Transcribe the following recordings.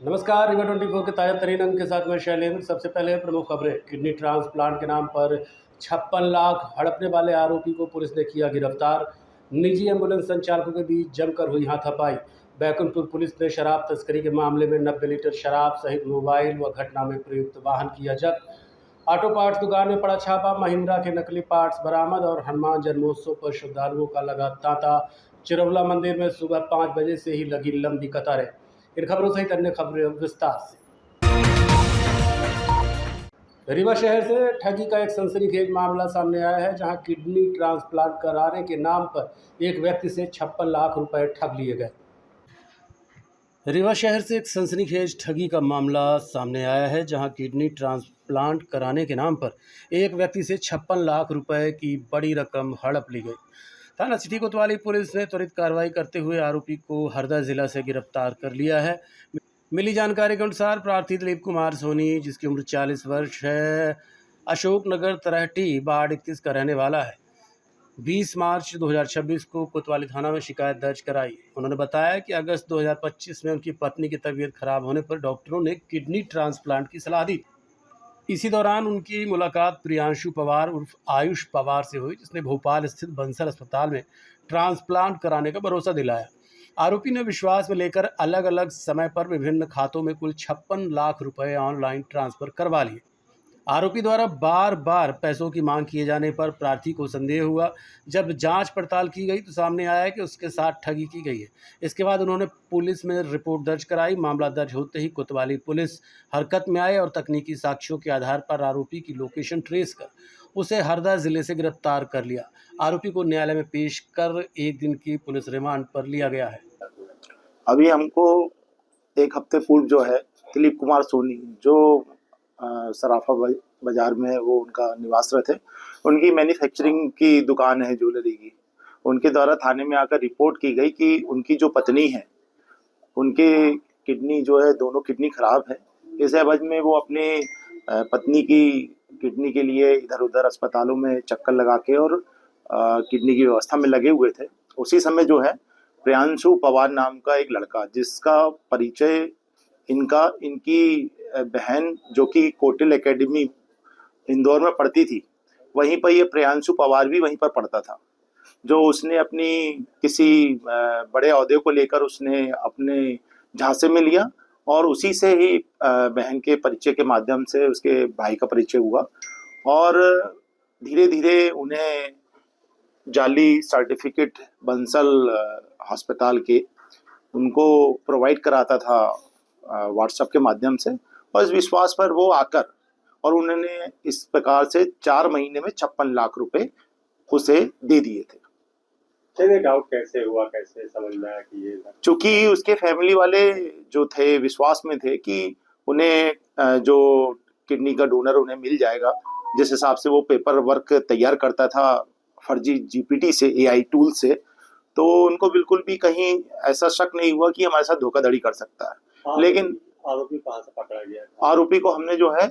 नमस्कार, रिवर 24 के ताज़ा तरीन अंक के साथ मैं शैलेंद्र। सबसे पहले प्रमुख खबरें। किडनी ट्रांसप्लांट के नाम पर 56 लाख हड़पने वाले आरोपी को पुलिस ने किया गिरफ्तार। निजी एम्बुलेंस संचालकों के बीच जमकर हुई हाथापाई। बैकुंठपुर पुलिस ने शराब तस्करी के मामले में 90 लीटर शराब सहित मोबाइल व घटना में प्रयुक्त वाहन किया जब्त। ऑटो पार्ट्स दुकान में पड़ा छापा। महिंद्रा के नकली पार्ट्स बरामद और हनुमान जन्मोत्सव पर श्रद्धालुओं का लगा तांता। चिरौला मंदिर में सुबह 5 बजे से ही लगी लंबी कतारें। इन खबरों सहित अन्य खबरें विस्तार से। रीवा शहर से ठगी का एक सनसनीखेज मामला सामने आया है, जहां किडनी ट्रांसप्लांट कराने के नाम पर एक व्यक्ति से 56 लाख रुपए ठग लिए गए। रीवा शहर से एक सनसनीखेज ठगी का मामला सामने आया है, जहां किडनी ट्रांसप्लांट कराने के नाम पर एक व्यक्ति से 56 लाख रुपए की बड़ी रकम हड़प ली गई। थाना सिटी कोतवाली पुलिस ने त्वरित कार्रवाई करते हुए आरोपी को हरदा जिला से गिरफ्तार कर लिया है। मिली जानकारी के अनुसार प्रार्थी दिलीप कुमार सोनी, जिसकी उम्र 40 वर्ष है, अशोकनगर तरहटी वार्ड 31 का रहने वाला है, 20 मार्च 2026 को कोतवाली थाना में शिकायत दर्ज कराई। उन्होंने बताया कि अगस्त 2025 में उनकी पत्नी की तबीयत खराब होने पर डॉक्टरों ने किडनी ट्रांसप्लांट की सलाह दी। इसी दौरान उनकी मुलाकात प्रियांशु पवार उर्फ आयुष पवार से हुई, जिसने भोपाल स्थित बंसल अस्पताल में ट्रांसप्लांट कराने का भरोसा दिलाया। आरोपी ने विश्वास में लेकर अलग अलग समय पर विभिन्न खातों में कुल 56 लाख रुपए ऑनलाइन ट्रांसफर करवा लिए। आरोपी द्वारा बार बार पैसों की मांग किए जाने पर प्रार्थी को संदेह हुआ। जब जांच पड़ताल की गई तो सामने आया कि उसके साथ ठगी की गई है। इसके बाद उन्होंने पुलिस में रिपोर्ट दर्ज कराई। मामला दर्ज होते ही कोतवाली पुलिस हरकत में आए और तकनीकी साक्ष्यों के आधार पर आरोपी की लोकेशन ट्रेस कर उसे हरदा जिले से गिरफ्तार कर लिया। आरोपी को न्यायालय में पेश कर 1 दिन की पुलिस रिमांड पर लिया गया है। अभी हमको एक हफ्ते पूर्व जो है दिलीप कुमार सोनी, जो सराफा बाजार में वो उनका निवास थे, उनकी मैन्युफैक्चरिंग की दुकान है ज्वेलरी की। उनके द्वारा थाने में आकर रिपोर्ट की गई कि उनकी जो पत्नी है, उनके किडनी जो है, दोनों किडनी खराब है। इस एवज में वो अपने पत्नी की किडनी के लिए इधर उधर अस्पतालों में चक्कर लगा के और किडनी की व्यवस्था में लगे हुए थे। उसी समय जो है प्रियांशु पवार नाम का एक लड़का, जिसका परिचय इनकी बहन जो कि कोटिल एकेडमी इंदौर में पढ़ती थी, वहीं पर ये प्रियांशु पवार भी वहीं पर पढ़ता था। जो उसने अपनी किसी बड़े ओहदे को लेकर उसने अपने झांसे में लिया और उसी से ही बहन के परिचय के माध्यम से उसके भाई का परिचय हुआ और धीरे धीरे उन्हें जाली सर्टिफिकेट बंसल अस्पताल के उनको प्रोवाइड कराता था व्हाट्सएप के माध्यम से, और इस विश्वास पर वो आकर और उन्होंने इस प्रकार से 4 महीने में 56 लाख रुपए उसे दे दिए थे। डाउट कैसे हुआ, कैसे समझ में आया कि ये था? चूंकि उसके फैमिली वाले जो थे विश्वास में थे कि उन्हें जो किडनी का डोनर उन्हें मिल जाएगा, जिस हिसाब से वो पेपर वर्क तैयार करता था फर्जी जीपीटी से, एआई टूल से, तो उनको बिल्कुल भी कहीं ऐसा शक नहीं हुआ कि हमारे साथ धोखाधड़ी कर सकता है। लेकिन आरोपी कहाँ से पकड़ा गया? आरोपी को हमने जो है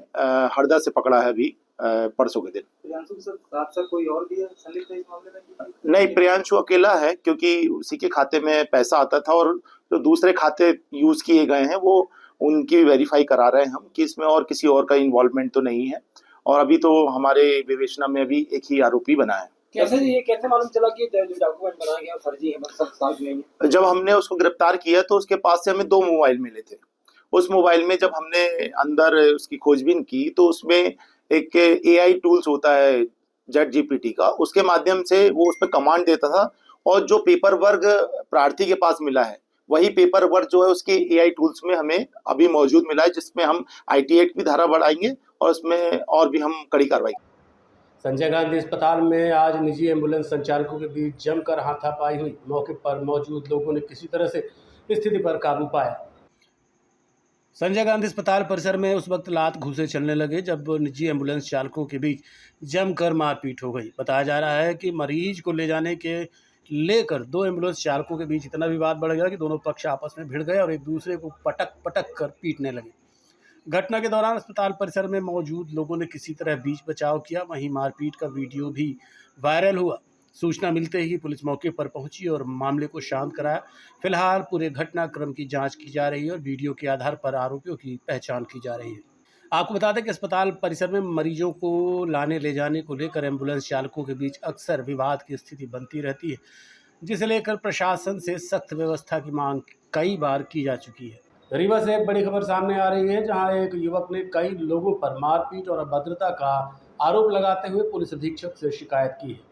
हरदा से पकड़ा है अभी परसों के दिन। प्रियांशु के साथ कोई और भी है संलिप्त इस मामले में? नहीं, प्रियांशु अकेला है, क्योंकि उसी के खाते में पैसा आता था और जो दूसरे खाते यूज किए गए हैं वो उनकी वेरीफाई करा रहे हैं हम कि इसमें और किसी और का इन्वॉल्वमेंट तो नहीं है। और अभी तो हमारे विवेचना में अभी एक ही आरोपी बना है। कैसे मालूम चला कि जो डॉक्यूमेंट बनाया गया फर्जी है, सब साफ नहीं है? जब हमने उसको गिरफ्तार किया तो उसके पास से हमें 2 मोबाइल मिले थे। उस मोबाइल में जब हमने अंदर उसकी खोजबीन की तो उसमें एक एआई टूल्स होता है जेट जीपीटी का, उसके माध्यम से वो उस पर कमांड देता था और जो पेपर वर्क प्रार्थी के पास मिला है वही पेपर वर्क जो है उसके एआई टूल्स में हमें अभी मौजूद मिला है, जिसमें हम IT एक्ट भी धारा बढ़ाएंगे और उसमें और भी हम कड़ी कार्रवाई। संजय गांधी अस्पताल में आज निजी एम्बुलेंस संचालकों के बीच जमकर हाथापाई हुई। मौके पर मौजूद लोगों ने किसी तरह से स्थिति पर काबू पाया। संजय गांधी अस्पताल परिसर में उस वक्त लात घूंसे चलने लगे जब निजी एम्बुलेंस चालकों के बीच जमकर मारपीट हो गई। बताया जा रहा है कि मरीज को ले जाने के लेकर 2 एम्बुलेंस चालकों के बीच इतना विवाद बढ़ गया कि दोनों पक्ष आपस में भिड़ गए और एक दूसरे को पटक पटक कर पीटने लगे। घटना के दौरान अस्पताल परिसर में मौजूद लोगों ने किसी तरह बीच बचाव किया। वहीं मारपीट का वीडियो भी वायरल हुआ। सूचना मिलते ही पुलिस मौके पर पहुंची और मामले को शांत कराया। फिलहाल पूरे घटनाक्रम की जांच की जा रही है और वीडियो के आधार पर आरोपियों की पहचान की जा रही है। आपको बता दें कि अस्पताल परिसर में मरीजों को लाने ले जाने को लेकर एम्बुलेंस चालकों के बीच अक्सर विवाद की स्थिति बनती रहती है, जिसे लेकर प्रशासन से सख्त व्यवस्था की मांग कई बार की जा चुकी है। रीवा से एक बड़ी खबर सामने आ रही है, जहां एक युवक ने कई लोगों पर मारपीट और अभद्रता का आरोप लगाते हुए पुलिस अधीक्षक से शिकायत की है।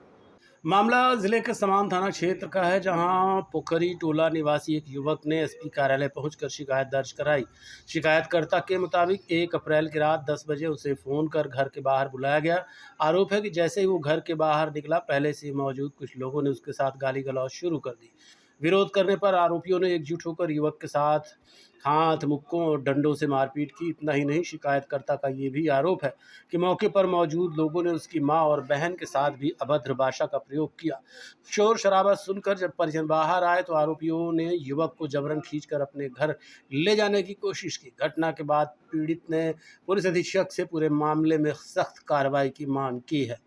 मामला जिले के समान थाना क्षेत्र का है, जहां पोखरी टोला निवासी एक युवक ने एसपी कार्यालय पहुंचकर शिकायत दर्ज कराई। शिकायतकर्ता के मुताबिक 1 अप्रैल की रात 10 बजे उसे फ़ोन कर घर के बाहर बुलाया गया। आरोप है कि जैसे ही वो घर के बाहर निकला, पहले से मौजूद कुछ लोगों ने उसके साथ गाली गलौज शुरू कर दी। विरोध करने पर आरोपियों ने एकजुट होकर युवक के साथ हाथ, मुक्कों और डंडों से मारपीट की। इतना ही नहीं, शिकायतकर्ता का ये भी आरोप है कि मौके पर मौजूद लोगों ने उसकी मां और बहन के साथ भी अभद्र भाषा का प्रयोग किया। शोर शराबा सुनकर जब परिजन बाहर आए तो आरोपियों ने युवक को जबरन खींचकर अपने घर ले जाने की कोशिश की। घटना के बाद पीड़ित ने पुलिस अधीक्षक से पूरे मामले में सख्त कार्रवाई की मांग की है।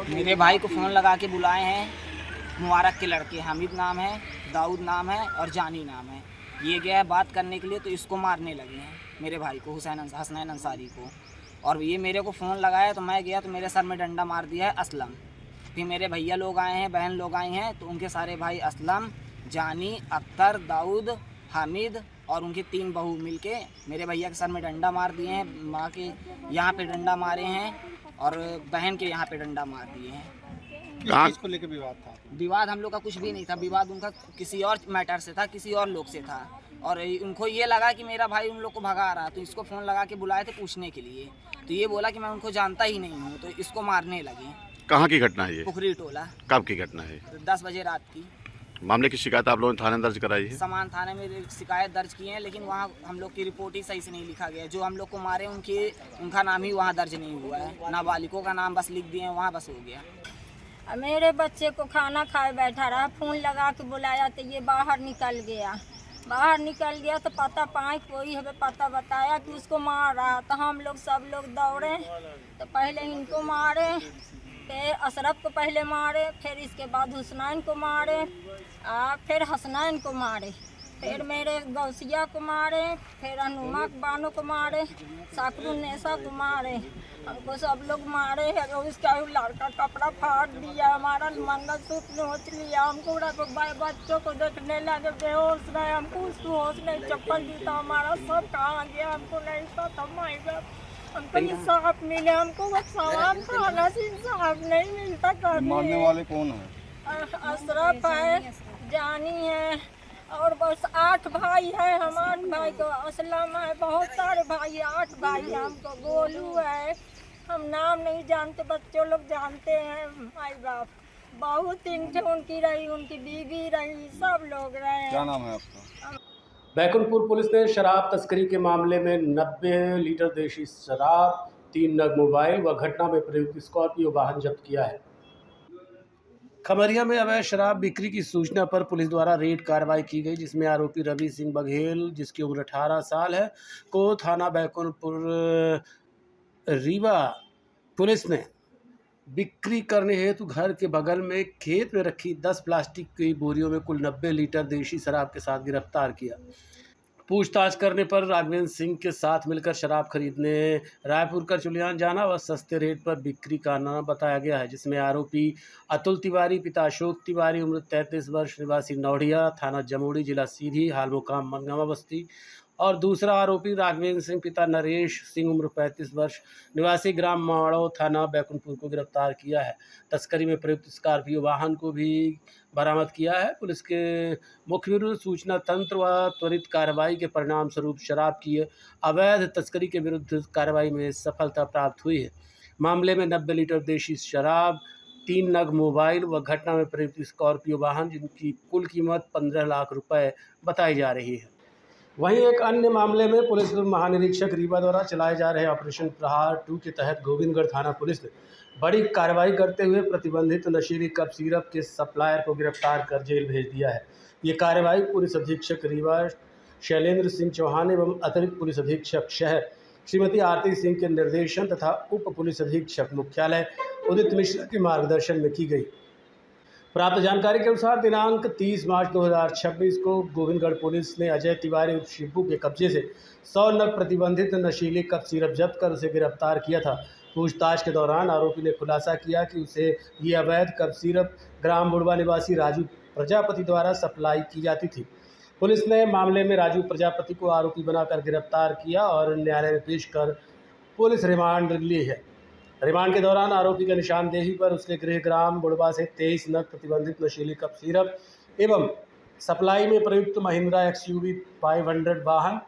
मेरे भाई को फ़ोन लगा के बुलाए हैं, मुबारक के लड़के, हामिद नाम है, दाऊद नाम है और जानी नाम है। ये गया बात करने के लिए तो इसको मारने लगे हैं, मेरे भाई को, हसनैन अंसारी को। और ये मेरे को फ़ोन लगाया तो मैं गया तो मेरे सर में डंडा मार दिया है असलम। फिर मेरे भैया लोग आए हैं, बहन लोग आए हैं, तो उनके सारे भाई असलम, जानी, अख्तर, दाऊद, हामिद और उनकी 3 बहू मिलके मेरे भैया के सर में डंडा मार दिए हैं, माँ के यहाँ पे डंडा मारे हैं और बहन के यहाँ पे डंडा मार दिए हैं। किसको लेकर विवाद था? विवाद हम लोग का कुछ भी नहीं था, विवाद उनका किसी और मैटर से था, किसी और लोग से था। और उनको ये लगा कि मेरा भाई उन लोग को भगा रहा, तो इसको फ़ोन लगा के बुलाए थे पूछने के लिए। तो ये बोला कि मैं उनको जानता ही नहीं हूँ, तो इसको मारने लगे। कहाँ की घटना है ये? पोखरी टोला। कब की घटना है? 10 बजे रात की। मामले की शिकायत आप लोगों ने थाने दर्ज कराई है? समान थाने में शिकायत दर्ज की है, लेकिन वहाँ हम लोग की रिपोर्ट ही सही से नहीं लिखा गया। जो हम लोग को मारे उनका नाम ही वहाँ दर्ज नहीं हुआ है, नाबालिगों का नाम बस लिख दिए हैं, वहाँ बस हो गया। मेरे बच्चे को खाना खाए बैठा रहा, फ़ोन लगा के बुलाया तो ये बाहर निकल गया। तो पता पाए कोई हमें पता बताया कि उसको मार रहा, तो हम लोग सब लोग दौड़े, तो पहले इनको मारे, फिर अशरफ को पहले मारे, फिर इसके बाद हुसनैन को मारे, फिर हसनैन को मारे, फिर मेरे गौसिया को मारे, फिर अनुमा बानो को मारे, साकरुन्नेसा को मारे, हमको सब लोग मारे हैं। और उसका लड़का कपड़ा फाड़ दिया, हमारा मंगलसूत्र नोच लिया, हमको बच्चों को देखने लगे बेहोश रहे, हमको होश नहीं, चप्पल जूता हमारा सब कहाँ गया हमको नहीं पता। हमको इंसाफ मिले, हमको बस सामान खाना से इंसाफ नहीं मिलता। मारने वाले कौन है? अशरफ है, जानी है और बस 8 भाई है। हमारे भाई को असलम है, बहुत सारे भाई है, 8 भाई है। हमको गोलू है, हम नाम नहीं जानते, बच्चों लोग जानते हैं, माई बाप बहुत इनसे उनकी रही, उनकी बीवी रही, सब लोग रहे। क्या नाम है आपका? बैकुंठपुर पुलिस ने शराब तस्करी के मामले में 90 लीटर देशी शराब, 3 नग मोबाइल व घटना में प्रयुक्त स्कॉर्पियो वाहन जब्त किया है। खमरिया में अवैध शराब बिक्री की सूचना पर पुलिस द्वारा रेड कार्रवाई की गई, जिसमें आरोपी रवि सिंह बघेल, जिसकी उम्र 18 साल है, को थाना बैकुंठपुर रीवा पुलिस ने बिक्री करने हेतु घर के बगल में खेत में रखी 10 प्लास्टिक की बोरियों में कुल 90 लीटर देशी शराब के साथ गिरफ्तार किया। पूछताछ करने पर राघवेंद्र सिंह के साथ मिलकर शराब खरीदने रायपुर का चुलियान जाना व सस्ते रेट पर बिक्री करना बताया गया है, जिसमें आरोपी अतुल तिवारी, पिता अशोक तिवारी, उम्र 33 वर्ष, निवासी नौढ़िया, थाना जमोड़ी, जिला सीधी, हाल मुकाम मनगामा बस्ती, और दूसरा आरोपी राघवेंद्र सिंह, पिता नरेश सिंह, उम्र 35 वर्ष, निवासी ग्राम माड़ो, थाना बैकुंठपुर को गिरफ्तार किया है। तस्करी में प्रयुक्त स्कॉर्पियो वाहन को भी बरामद किया है। पुलिस के मुख्य विरुद्ध सूचना तंत्र व त्वरित कार्रवाई के परिणाम स्वरूप शराब की अवैध तस्करी के विरुद्ध कार्रवाई में सफलता प्राप्त हुई है। मामले में 90 लीटर देशी शराब, 3 नग मोबाइल व घटना में प्रयुक्त स्कॉर्पियो वाहन, जिनकी कुल कीमत 15 लाख रुपए बताई जा रही है। वहीं एक अन्य मामले में पुलिस महानिरीक्षक रीवा द्वारा चलाए जा रहे ऑपरेशन प्रहार 2 के तहत गोविंदगढ़ थाना पुलिस ने बड़ी कार्रवाई करते हुए प्रतिबंधित नशीली कप सिरप के सप्लायर को गिरफ्तार कर जेल भेज दिया है। ये कार्रवाई पुलिस अधीक्षक रीवा शैलेंद्र सिंह चौहान एवं अतिरिक्त पुलिस अधीक्षक शहर श्रीमती आरती सिंह के निर्देशन तथा उप पुलिस अधीक्षक मुख्यालय उदित मिश्रा के मार्गदर्शन में की गई। प्राप्त जानकारी के अनुसार दिनांक 30 मार्च 2026 को गोविंदगढ़ पुलिस ने अजय तिवारी उर्फ शिब्बू के कब्जे से 100 नग प्रतिबंधित नशीली कप सिरप जब्त कर उसे गिरफ्तार किया था। पूछताछ के दौरान आरोपी ने खुलासा किया कि उसे ये अवैध कप सिरप ग्राम बुढ़वा निवासी राजू प्रजापति द्वारा सप्लाई की जाती थी। पुलिस ने मामले में राजू प्रजापति को आरोपी बनाकर गिरफ्तार किया और न्यायालय में पेश कर पुलिस रिमांड ली है। रिमांड के दौरान आरोपी की निशानदेही पर उसके गृह ग्राम बुढ़वा से 23 नग प्रतिबंधित नशीली कप सिरप एवं सप्लाई में प्रयुक्त महिंद्रा XUV 500 वाहन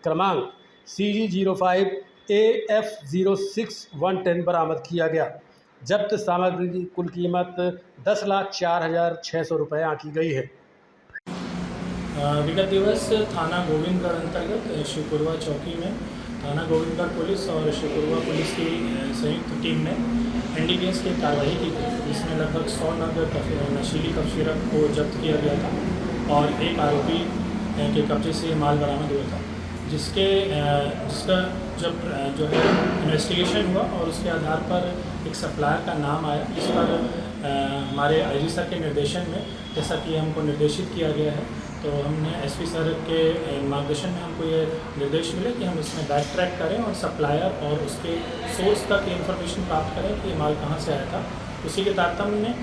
क्रमांक CG05 AF06110 बरामद किया गया। जब्त सामग्री की कुल कीमत 10,04,600 रुपये आंकी गई है। विगत दिवस थाना गोविंदगढ़ अंतर्गत शिवपुरवा चौकी में थाना गोविंदगढ़ पुलिस और शिवपुरवा पुलिस की संयुक्त टीम ने NDPS की कार्रवाई की थी, जिसमें लगभग 100 नग नशीली कप सिरप को जब्त किया गया था और एक आरोपी के कब्जे से माल बरामद हुआ था, जिसका जब जो है इन्वेस्टिगेशन हुआ और उसके आधार पर एक सप्लायर का नाम आया, जिस पर हमारे IG सर के निर्देशन में जैसा कि हमको निर्देशित किया गया है, तो हमने SP सर के मार्गदर्शन में हमको ये निर्देश मिले कि हम इसमें बैक ट्रैक करें और सप्लायर और उसके सोर्स तक इन्फॉर्मेशन प्राप्त करें कि ये माल कहाँ से आया था। उसी के तारतम्य में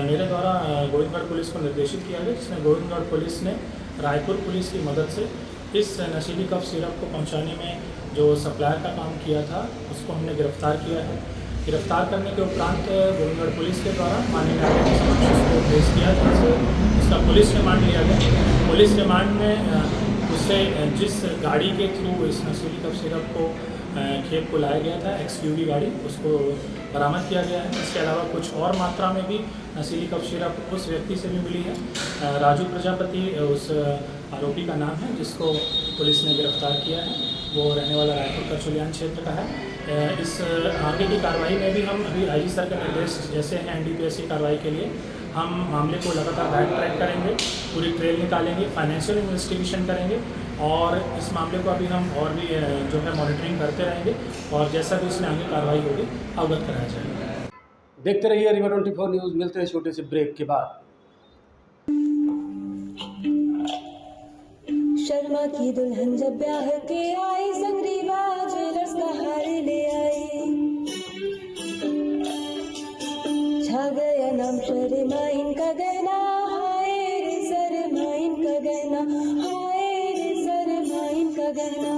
मेरे द्वारा गोविंदगढ़ पुलिस को निर्देशित किया गया, जिसमें गोविंदगढ़ पुलिस ने रायपुर पुलिस की मदद से इस नशीली कप सिरप को पहुँचाने में जो सप्लायर का काम किया था उसको हमने गिरफ्तार किया है। गिरफ्तार करने के उपरांत गोविंदगढ़ पुलिस के द्वारा माननीय न्यायालय के समक्ष उसको पेश किया, जहाँ से उसका पुलिस रिमांड लिया गया। पुलिस रिमांड में उसे जिस गाड़ी के थ्रू इस नशीली कप सिरप को खेप को लाया गया था, XUV गाड़ी, उसको बरामद किया गया है। इसके अलावा कुछ और मात्रा में भी नशीली कप सिरप उस व्यक्ति से भी मिली है। राजू प्रजापति उस आरोपी का नाम है, जिसको पुलिस ने गिरफ्तार किया है। वो रहने वाला रायपुर का चुलियान क्षेत्र का है। इस आगे की कार्रवाई में भी हम अभी IG सर के निर्देश जैसे हैं NDPS की कार्रवाई के लिए हम मामले को लगातार बैक ट्रैक करेंगे, पूरी ट्रेल निकालेंगे, फाइनेंशियल इन्वेस्टिगेशन करेंगे और इस मामले को अभी हम और भी जो है मॉनिटरिंग करते रहेंगे और जैसा भी इसमें आगे कार्रवाई होगी अवगत कराया जाएगा। देखते रहिए रिवर 24 न्यूज़। मिलते हैं छोटे से ब्रेक के बाद। शर्मा की दुल्हन जब ब्याह के आई, संगरीबा ज्वेलर्स का हार ले आई। छा गया नाम शर्माइन का गहना, हाय रे शर्माइन का गहना, हाय रे शर्माइन का गहना।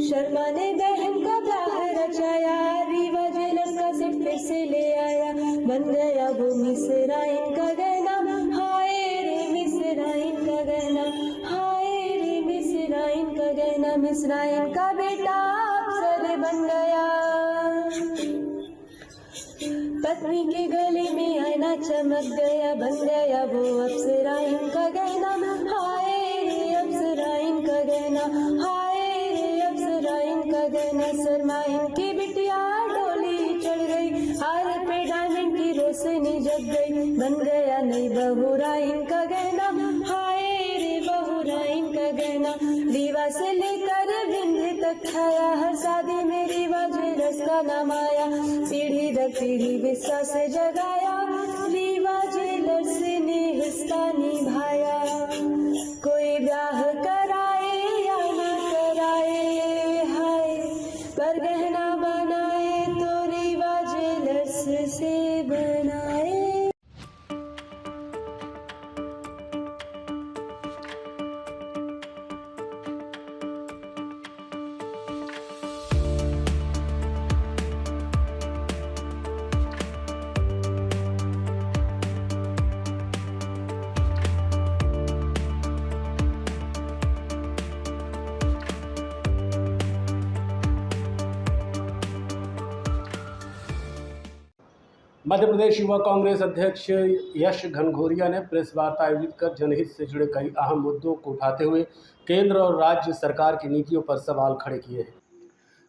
शर्मा ने बहन का ब्याह रचाया, रीवा ज्वेलर्स का सेट फिर से ले आया। बन गया वो मिसराइन का गहना, हाय रे मिसराइन का गहना, हाय रे मिसराइन का गहना। मिसराइन का बेटा अफसर बन गया, पत्नी के गले में आईना चमक गया। बन गया वो अफसराइन का गहना, हाय रे अफसराइन का गहना, हाय रे अफसराइन का गहना। शर्माइन की बिटिया डोली चढ़ गई, हार पे डायमंड की रोशनी जग गई। बन गया नई बहुराइन का गहना, हाय रे बहुराइन का गहना। रीवा से लेकर विंध्य तक खाया, हर शादी में रीवा ज्वेलर्स का नाम आया। पीढ़ी दर पीढ़ी विश्वास से जगाया, रीवा ज्वेलर्स ने हिस्सा निभाया। कोई ब्याह कराए या ना कराए, हाय पर गहना बनाए तो रीवा ज्वेलर्स से बनाए। मध्य प्रदेश युवा कांग्रेस अध्यक्ष यश घनघोरिया ने प्रेस वार्ता आयोजित कर जनहित से जुड़े कई अहम मुद्दों को उठाते हुए केंद्र और राज्य सरकार की नीतियों पर सवाल खड़े किए हैं।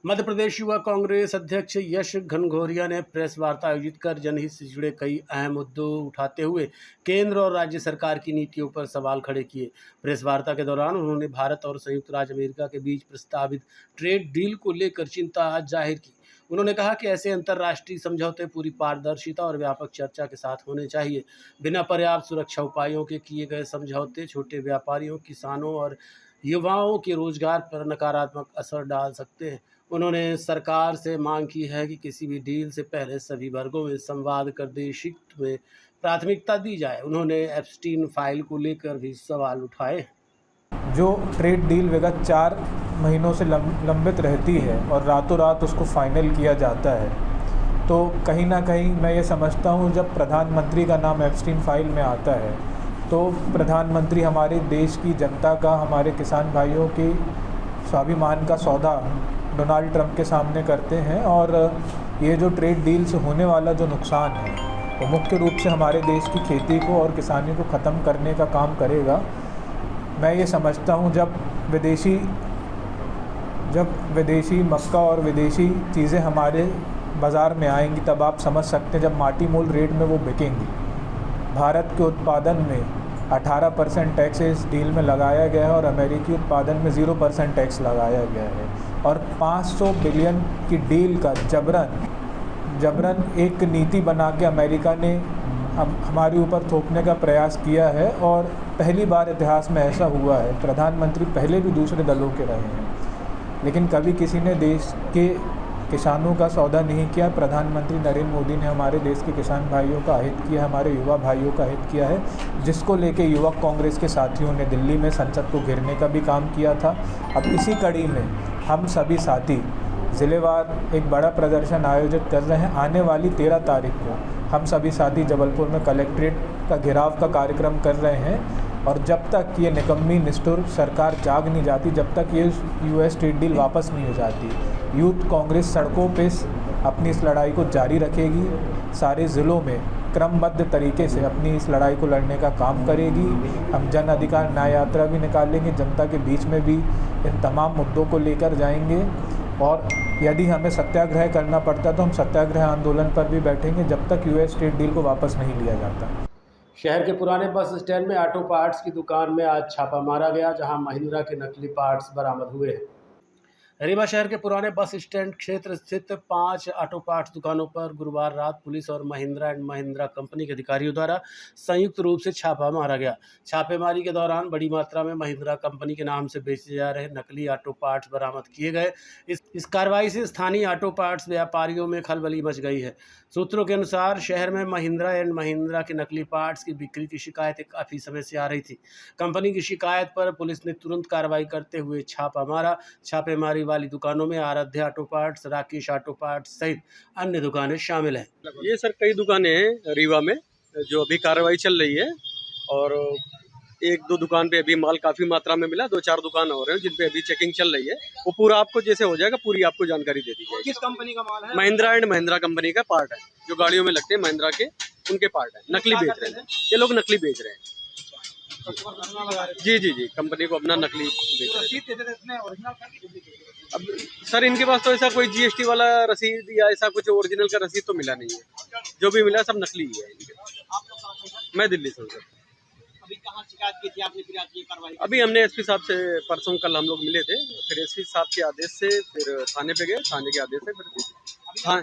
मध्य प्रदेश युवा कांग्रेस अध्यक्ष यश घनघोरिया ने प्रेस वार्ता आयोजित कर जनहित से जुड़े कई अहम मुद्दों उठाते हुए केंद्र और राज्य सरकार की नीतियों पर सवाल खड़े किए। प्रेस वार्ता के दौरान उन्होंने भारत और संयुक्त राज्य अमेरिका के बीच प्रस्तावित ट्रेड डील को लेकर चिंता जाहिर की। उन्होंने कहा कि ऐसे अंतर्राष्ट्रीय समझौते पूरी पारदर्शिता और व्यापक चर्चा के साथ होने चाहिए। बिना पर्याप्त सुरक्षा उपायों के किए गए समझौते छोटे व्यापारियों, किसानों और युवाओं के रोजगार पर नकारात्मक असर डाल सकते हैं। उन्होंने सरकार से मांग की है कि किसी भी डील से पहले सभी वर्गों में संवाद कर देश हित में प्राथमिकता दी जाए। उन्होंने एप्स्टीन फाइल को लेकर भी सवाल उठाए। जो ट्रेड डील विगत 4 महीनों से लंबित रहती है और रातों रात उसको फाइनल किया जाता है, तो कहीं ना कहीं मैं ये समझता हूँ जब प्रधानमंत्री का नाम एप्स्टीन फाइल में आता है तो प्रधानमंत्री हमारे देश की जनता का, हमारे किसान भाइयों के स्वाभिमान का सौदा डोनाल्ड ट्रंप के सामने करते हैं। और ये जो ट्रेड डील से होने वाला जो नुकसान है वो मुख्य रूप से हमारे देश की खेती को और किसानी को ख़त्म करने का काम करेगा। मैं ये समझता हूँ जब विदेशी मक्का और विदेशी चीज़ें हमारे बाज़ार में आएंगी तब आप समझ सकते हैं जब माटी मोल रेट में वो बिकेंगी। भारत के उत्पादन में 18% टैक्स इस डील में लगाया गया है और अमेरिकी उत्पादन में 0% टैक्स लगाया गया है। और 500 बिलियन की डील का जबरन एक नीति बना के अमेरिका ने हमारे ऊपर थोपने का प्रयास किया है और पहली बार इतिहास में ऐसा हुआ है। प्रधानमंत्री पहले भी दूसरे दलों के रहे हैं लेकिन कभी किसी ने देश के किसानों का सौदा नहीं किया। प्रधानमंत्री नरेंद्र मोदी ने हमारे देश के किसान भाइयों का हित किया, हमारे युवा भाइयों का हित किया है, जिसको लेके युवक कांग्रेस के साथियों ने दिल्ली में संसद को घेरने का भी काम किया था। अब इसी कड़ी में हम सभी साथी ज़िलेवार एक बड़ा प्रदर्शन आयोजित कर रहे हैं। आने वाली 13 तारीख को हम सभी साथी जबलपुर में कलेक्ट्रेट का घेराव का कार्यक्रम कर रहे हैं और जब तक ये निकम्मी निष्ठुर सरकार जाग नहीं जाती, जब तक ये यूएस ट्रेड डील वापस नहीं हो जाती, यूथ कांग्रेस सड़कों पे अपनी इस लड़ाई को जारी रखेगी। सारे ज़िलों में क्रमबद्ध तरीके से अपनी इस लड़ाई को लड़ने का काम करेगी। हम जन अधिकार न्याय यात्रा भी निकालेंगे, जनता के बीच में भी इन तमाम मुद्दों को लेकर जाएंगे और यदि हमें सत्याग्रह करना पड़ता तो हम सत्याग्रह आंदोलन पर भी बैठेंगे जब तक यूएस ट्रेड डील को वापस नहीं लिया जाता। शहर के पुराने बस स्टैंड में ऑटो पार्ट्स की दुकान में आज छापा मारा गया, जहां महिंद्रा के नकली पार्ट्स बरामद हुए हैं। रीवा शहर के पुराने बस स्टैंड क्षेत्र स्थित 5 ऑटो पार्ट्स दुकानों पर गुरुवार रात पुलिस और महिंद्रा एंड महिंद्रा कंपनी के अधिकारियों द्वारा संयुक्त रूप से छापा मारा गया। छापेमारी के दौरान बड़ी मात्रा में महिंद्रा कंपनी के नाम से बेचे जा रहे नकली ऑटो पार्ट्स बरामद किए गए। इस कार्रवाई से स्थानीय ऑटो पार्ट्स व्यापारियों में खलबली मच गई है। सूत्रों के अनुसार शहर में महिंद्रा एंड महिंद्रा के नकली पार्ट्स की बिक्री की शिकायतें काफ़ी समय से आ रही थी। कंपनी की शिकायत पर पुलिस ने तुरंत कार्रवाई करते हुए छापा मारा। छापेमारी वाली दुकानों में Aaradhya auto parts, Rakesh auto parts सहित अन्य दुकानें शामिल हैं। ये सर कई दुकानें हैं रीवा में जो अभी कार्रवाई चल रही है और 1-2 दुकान पे अभी माल काफ़ी मात्रा में मिला। 2-4 दुकान और हैं जिन पे अभी चेकिंग चल रही है। वो पूरा आपको जैसे हो जाएगा पूरी आपको जानकारी दे दी जाएगी। किस कंपनी का माल है? महिंद्रा एंड महिंद्रा कंपनी का पार्ट है जो गाड़ियों में लगते हैं, महिंद्रा के उनके पार्ट है। नकली बेच रहे हैं ये लोग, नकली बेच रहे हैं। जी कंपनी को अपना नकली बेच रहे हैं। अब सर इनके पास तो ऐसा कोई जीएसटी वाला रसीद या ऐसा कुछ ओरिजिनल का रसीद तो मिला नहीं है। जो भी मिला सब नकली ही है इनके। मैं दिल्ली से हूँ सर। अभी कहाँ शिकायत की थी आपने? फिर आज ये कार्रवाई? अभी हमने एसपी साहब से परसों कल हम लोग मिले थे, फिर एसपी साहब के आदेश से फिर थाने पे गए, थाने के आदेश से फिर हाँ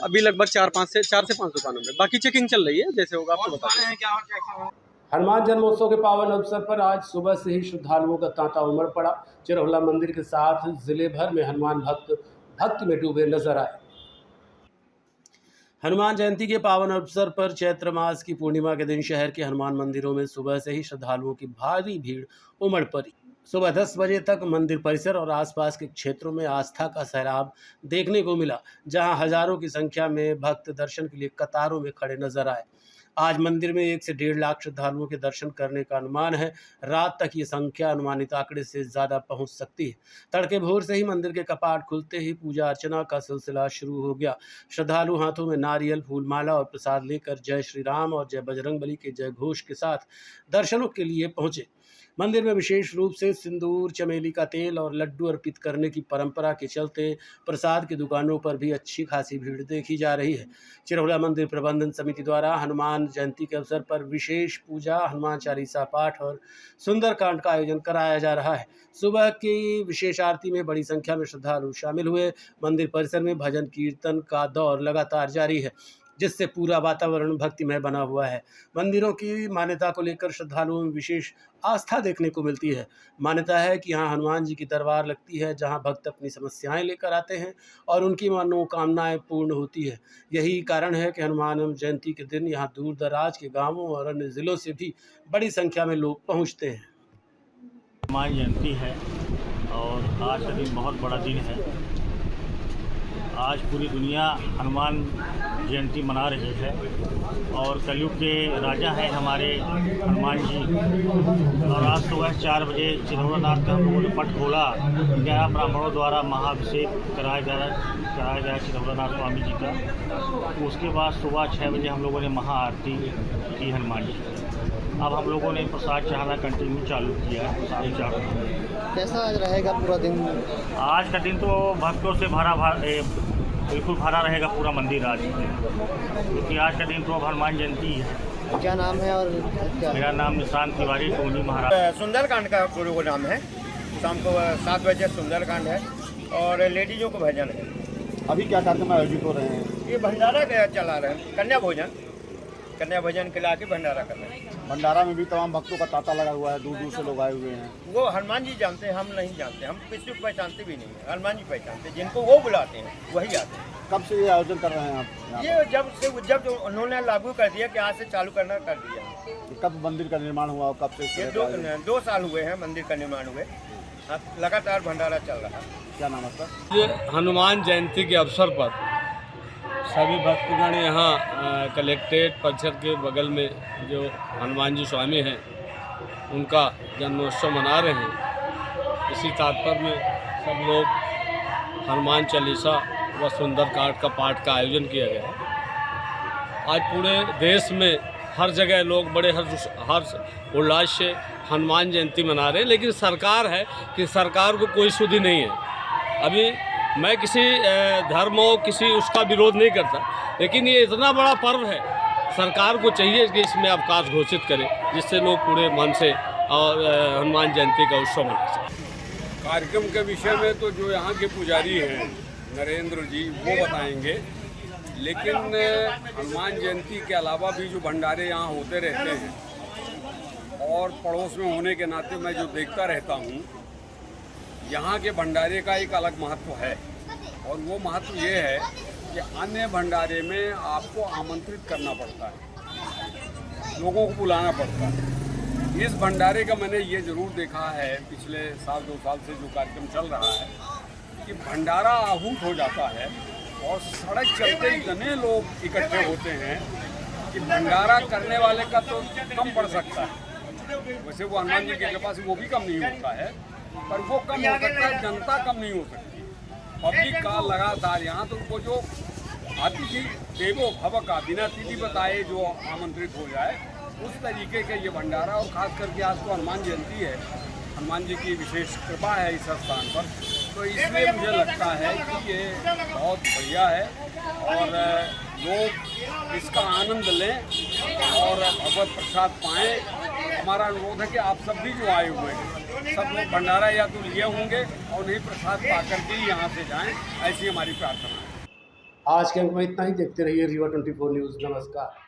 अभी लगभग 4 से 5 दुकानों में। बाकी चेकिंग चल रही है, जैसे होगा आपको बता। हनुमान जन्मोत्सव के पावन अवसर पर आज सुबह से ही श्रद्धालुओं का तांता उमड़ पड़ा। चिरहुला मंदिर के साथ जिले भर में हनुमान भक्ति में डूबे नजर आए। हनुमान जयंती के पावन अवसर पर चैत्र मास की पूर्णिमा के दिन शहर के हनुमान मंदिरों में सुबह से ही श्रद्धालुओं की भारी भीड़ उमड़ पड़ी। सुबह 10 बजे तक मंदिर परिसर और आसपास के क्षेत्रों में आस्था का सैलाब देखने को मिला, जहां हजारों की संख्या में भक्त दर्शन के लिए कतारों में खड़े नजर आए। आज मंदिर में 1 से 1.5 लाख श्रद्धालुओं के दर्शन करने का अनुमान है। रात तक ये संख्या अनुमानित आंकड़े से ज़्यादा पहुंच सकती है। तड़के भोर से ही मंदिर के कपाट खुलते ही पूजा अर्चना का सिलसिला शुरू हो गया। श्रद्धालु हाथों में नारियल, फूलमाला और प्रसाद लेकर जय श्री राम और जय बजरंगबली के जय घोष के साथ दर्शनों के लिए पहुंचे। मंदिर में विशेष रूप से सिंदूर, चमेली का तेल और लड्डू अर्पित करने की परंपरा के चलते प्रसाद की दुकानों पर भी अच्छी खासी भीड़ देखी जा रही है। चिरहुला मंदिर प्रबंधन समिति द्वारा हनुमान जयंती के अवसर पर विशेष पूजा, हनुमान चालीसा पाठ और सुंदरकांड का आयोजन कराया जा रहा है। सुबह की विशेष आरती में बड़ी संख्या में श्रद्धालु शामिल हुए। मंदिर परिसर में भजन कीर्तन का दौर लगातार जारी है, जिससे पूरा वातावरण भक्तिमय बना हुआ है। मंदिरों की मान्यता को लेकर श्रद्धालुओं में विशेष आस्था देखने को मिलती है। मान्यता है कि यहाँ हनुमान जी की दरबार लगती है, जहाँ भक्त अपनी समस्याएं लेकर आते हैं और उनकी मनोकामनाएं पूर्ण होती है। यही कारण है कि हनुमान जयंती के दिन यहाँ दूर दराज के गाँवों और अन्य ज़िलों से भी बड़ी संख्या में लोग पहुँचते हैं। हनुमान जयंती है और आज का दिन बहुत बड़ा दिन है। आज पूरी दुनिया हनुमान जयंती मना रही है और कलयुग के राजा हैं हमारे हनुमान जी। और आज सुबह 4 बजे चिरहुलानाथ का हम लोगों ने पट खोला। 11 ब्राह्मणों द्वारा महाअभिषेक कराया गया चिरहुलानाथ स्वामी जी का। उसके बाद सुबह 6 बजे हम लोगों ने महाआरती की हनुमान जी। अब हम लोगों ने प्रसाद चढ़ाना कंटिन्यू चालू किया है 4:30। कैसा आज रहेगा पूरा दिन? आज का दिन तो भक्तों से बिल्कुल भरा रहेगा पूरा मंदिर आज, क्योंकि आज का दिन तो अब हनुमान जयंती है। क्या नाम है और क्या? मेरा नाम निशांत तिवारी, टोनी महाराज। सुंदरकांड का गुरु नाम है। शाम को 7 बजे सुंदरकांड है और लेडीजों को भजन है। अभी क्या कार्यक्रम आयोजित हो रहे हैं? ये भंडारा चला रहे हैं, कन्या भोजन के लाके भंडारा कर रहे हैं। भंडारा में भी तमाम भक्तों का तांता लगा हुआ है, दूर दूर से लोग आए हुए हैं। वो हनुमान जी जानते हैं, हम नहीं जानते। हम किसी को पहचानते भी नहीं है, हनुमान जी पहचानते हैं। जिनको वो बुलाते हैं वही आते हैं। कब से ये आयोजन कर रहे हैं आप? ये जब उन्होंने लागू कर दिया कि आज से चालू करना कर दिया। कब मंदिर का निर्माण हुआ और कब से? 2 साल हुए हैं मंदिर का निर्माण हुए। लगातार भंडारा चल रहा है। क्या नाम है आपका? ये हनुमान जयंती के अवसर पर सभी भक्तगण यहाँ कलेक्ट्रेट परिसर के बगल में जो हनुमान जी स्वामी हैं उनका जन्मोत्सव मना रहे हैं। इसी तात्पर्य में सब लोग हनुमान चालीसा व सुंदरकांड का पाठ का आयोजन किया गया है। आज पूरे देश में हर जगह लोग बड़े हर्ष उल्लास से हनुमान जयंती मना रहे हैं, लेकिन सरकार है कि सरकार को कोई सुधि नहीं है। अभी मैं किसी धर्म हो किसी उसका विरोध नहीं करता, लेकिन ये इतना बड़ा पर्व है, सरकार को चाहिए कि इसमें अवकाश घोषित करे, जिससे लोग पूरे मन से और हनुमान जयंती का उत्सव मना सकें। कार्यक्रम के विषय में तो जो यहाँ के पुजारी हैं नरेंद्र जी वो बताएंगे, लेकिन हनुमान जयंती के अलावा भी जो भंडारे यहाँ होते रहते हैं और पड़ोस में होने के नाते मैं जो देखता रहता हूँ, यहाँ के भंडारे का एक अलग महत्व है। और वो महत्व ये है कि अन्य भंडारे में आपको आमंत्रित करना पड़ता है, लोगों को बुलाना पड़ता है। इस भंडारे का मैंने ये ज़रूर देखा है पिछले 1-2 साल से जो कार्यक्रम चल रहा है कि भंडारा आहूत हो जाता है और सड़क चलते इतने लोग इकट्ठे होते हैं कि भंडारा करने वाले का तो कम पड़ सकता है। वैसे वो हनुमान जी की कृपा से वो भी कम नहीं होता है, पर वो कम हो सकता है, जनता कम नहीं हो सकती। पब्लिक का लगातार यहाँ तो वो जो अतिथि देवो भव का बिना तिथि बताए जो आमंत्रित हो जाए उस तरीके के ये भंडारा। और ख़ास करके आज तो हनुमान जयंती है, हनुमान जी की विशेष कृपा है इस स्थान पर, तो इसलिए मुझे लगता है कि ये बहुत बढ़िया है और लोग इसका आनंद लें और भगवत प्रसाद पाएँ। हमारा अनुरोध है कि आप सब भी जो आए हुए हैं सब लोग भंडारा या तो लिए होंगे और नहीं प्रसाद पा करके ही यहाँ से जाएं, ऐसी हमारी प्रार्थना है। आज के अंक में इतना ही। देखते रहिए रीवा 24 न्यूज़। नमस्कार।